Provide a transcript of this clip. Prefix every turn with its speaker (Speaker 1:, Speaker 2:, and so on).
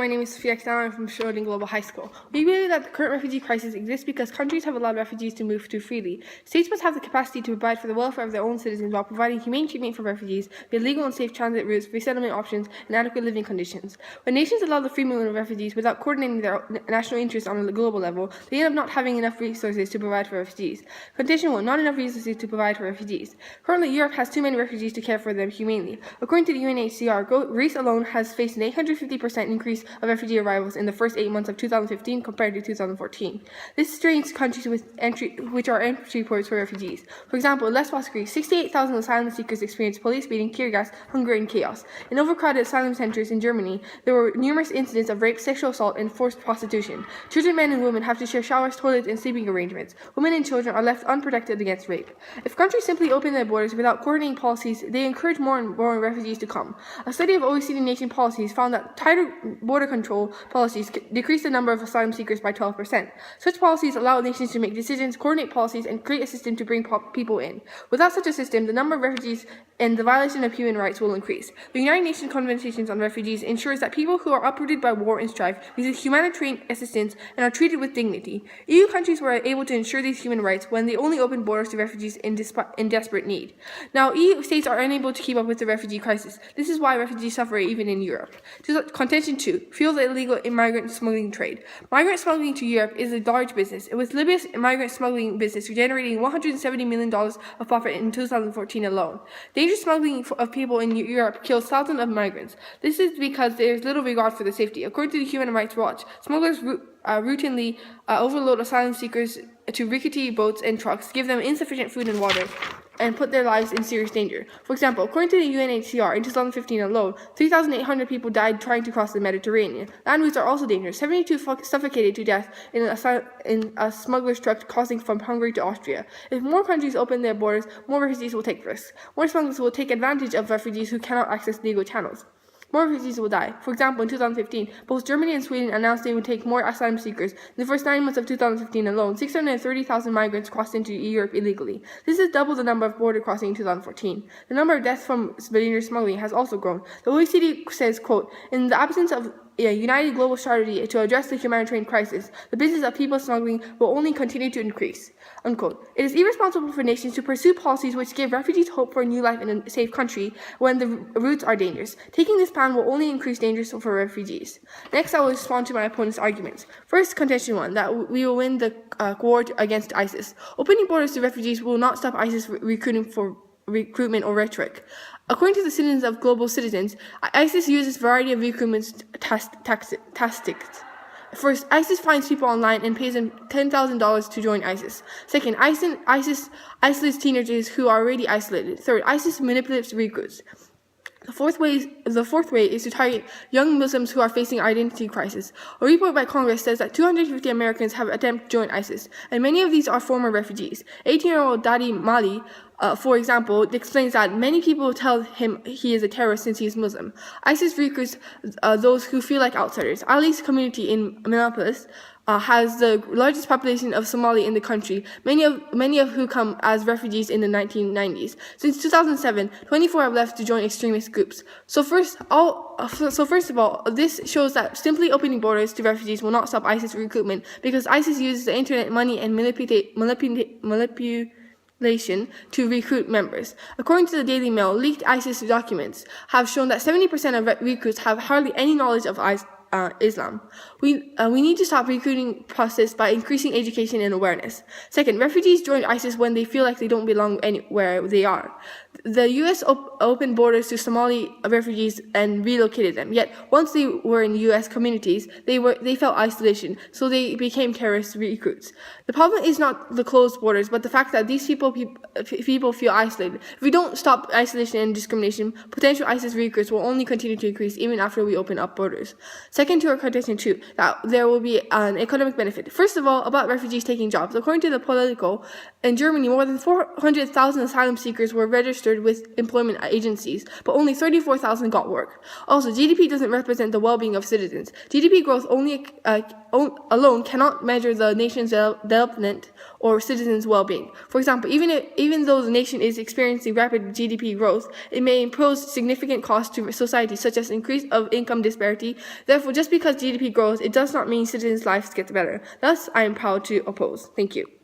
Speaker 1: my name is Sophia. I'm from Schroding Global High School. We believe that the current refugee crisis exists because countries have allowed refugees to move too freely. States must have the capacity to provide for the welfare of their own citizens while providing humane treatment for refugees, via legal and safe transit routes, resettlement options, and adequate living conditions. When nations allow the free movement of refugees without coordinating their national interests on a global level, they end up not having enough resources to provide for refugees. Condition 1. Not enough resources to provide for refugees. Currently, Europe has too many refugees to care for them humanely. According to the UNHCR, Greece alone has faced an 850% increase of refugee arrivals in the first 8 months of 2015 compared to 2014. This strains countries which are entry ports for refugees. For example, in Lesbos, Greece, 68,000 asylum seekers experienced police beating, tear gas, hunger, and chaos. In overcrowded asylum centers in Germany, there were numerous incidents of rape, sexual assault, and forced prostitution. Children, men, and women have to share showers, toilets, and sleeping arrangements. Women and children are left unprotected against rape. If countries simply open their borders without coordinating policies, they encourage more and more refugees to come. A study of OECD nation policies found that tighter border control policies decrease the number of asylum seekers by 12%. Such policies allow nations to make decisions, coordinate policies, and create a system to bring people in. Without such a system, the number of refugees and the violation of human rights will increase. The United Nations Convention on Refugees ensures that people who are uprooted by war and strife receive humanitarian assistance and are treated with dignity. EU countries were able to ensure these human rights when they only opened borders to refugees in desperate need. Now, EU states are unable to keep up with the refugee crisis. This is why refugees suffer even in Europe. Contention 2. Fuel the illegal migrant smuggling trade. Migrant smuggling to Europe is a large business, with Libya's migrant smuggling business generating $170 million of profit in 2014 alone. Dangerous smuggling of people in Europe kills thousands of migrants. This is because there is little regard for their safety. According to the Human Rights Watch, smugglers routinely overload asylum seekers to rickety boats and trucks, give them insufficient food and water, and put their lives in serious danger. For example, according to the UNHCR, in 2015 alone, 3,800 people died trying to cross the Mediterranean. Land routes are also dangerous. 72 suffocated to death in a smuggler's truck crossing from Hungary to Austria. If more countries open their borders, more refugees will take risks. More smugglers will take advantage of refugees who cannot access legal channels. More refugees will die. For example, in 2015, both Germany and Sweden announced they would take more asylum seekers. In the first 9 months of 2015 alone, 630,000 migrants crossed into Europe illegally. This is double the number of border crossing in 2014. The number of deaths from dangerous smuggling has also grown. The OECD says, quote, "In the absence of a united global strategy to address the humanitarian crisis, the business of people smuggling will only continue to increase." Unquote. It is irresponsible for nations to pursue policies which give refugees hope for a new life in a safe country when the routes are dangerous. Taking this plan will only increase dangers for refugees. Next, I will respond to my opponent's arguments. First, contention 1, that we will win the war against ISIS. Opening borders to refugees will not stop ISIS recruitment or rhetoric. According to the Citizens of Global Citizens, ISIS uses a variety of recruitment tactics. First, ISIS finds people online and pays them $10,000 to join ISIS. Second, ISIS isolates teenagers who are already isolated. Third, ISIS manipulates recruits. The fourth way is to target young Muslims who are facing identity crisis. A report by Congress says that 250 Americans have attempted to join ISIS, and many of these are former refugees. 18-year-old Dadi Mali, for example, explains that many people tell him he is a terrorist since he is Muslim. ISIS recruits those who feel like outsiders. Ali's community in Minneapolis has the largest population of Somali in the country, many of who come as refugees in the 1990s. Since 2007, 24 have left to join extremist groups. So first of all, this shows that simply opening borders to refugees will not stop ISIS recruitment because ISIS uses the internet, money, and manipulation to recruit members. According to the Daily Mail, leaked ISIS documents have shown that 70% of recruits have hardly any knowledge of Islam. We need to stop recruiting process by increasing education and awareness. Second, refugees join ISIS when they feel like they don't belong anywhere they are. The U.S. opened borders to Somali refugees and relocated them. Yet, once they were in U.S. communities, they felt isolation, so they became terrorist recruits. The problem is not the closed borders, but the fact that these people feel isolated. If we don't stop isolation and discrimination, potential ISIS recruits will only continue to increase even after we open up borders. Second, to our contention 2, that there will be an economic benefit. First of all, about refugees taking jobs. According to the Politico, in Germany, more than 400,000 asylum seekers were registered with employment agencies, but only 34,000 got work. Also, GDP doesn't represent the well-being of citizens. GDP growth alone cannot measure the nation's development or citizens' well-being. For example, even though the nation is experiencing rapid GDP growth, it may impose significant costs to society, such as increase of income disparity. Therefore, Therefore, just because GDP grows, it does not mean citizens' lives get better. Thus, I am proud to oppose. Thank you.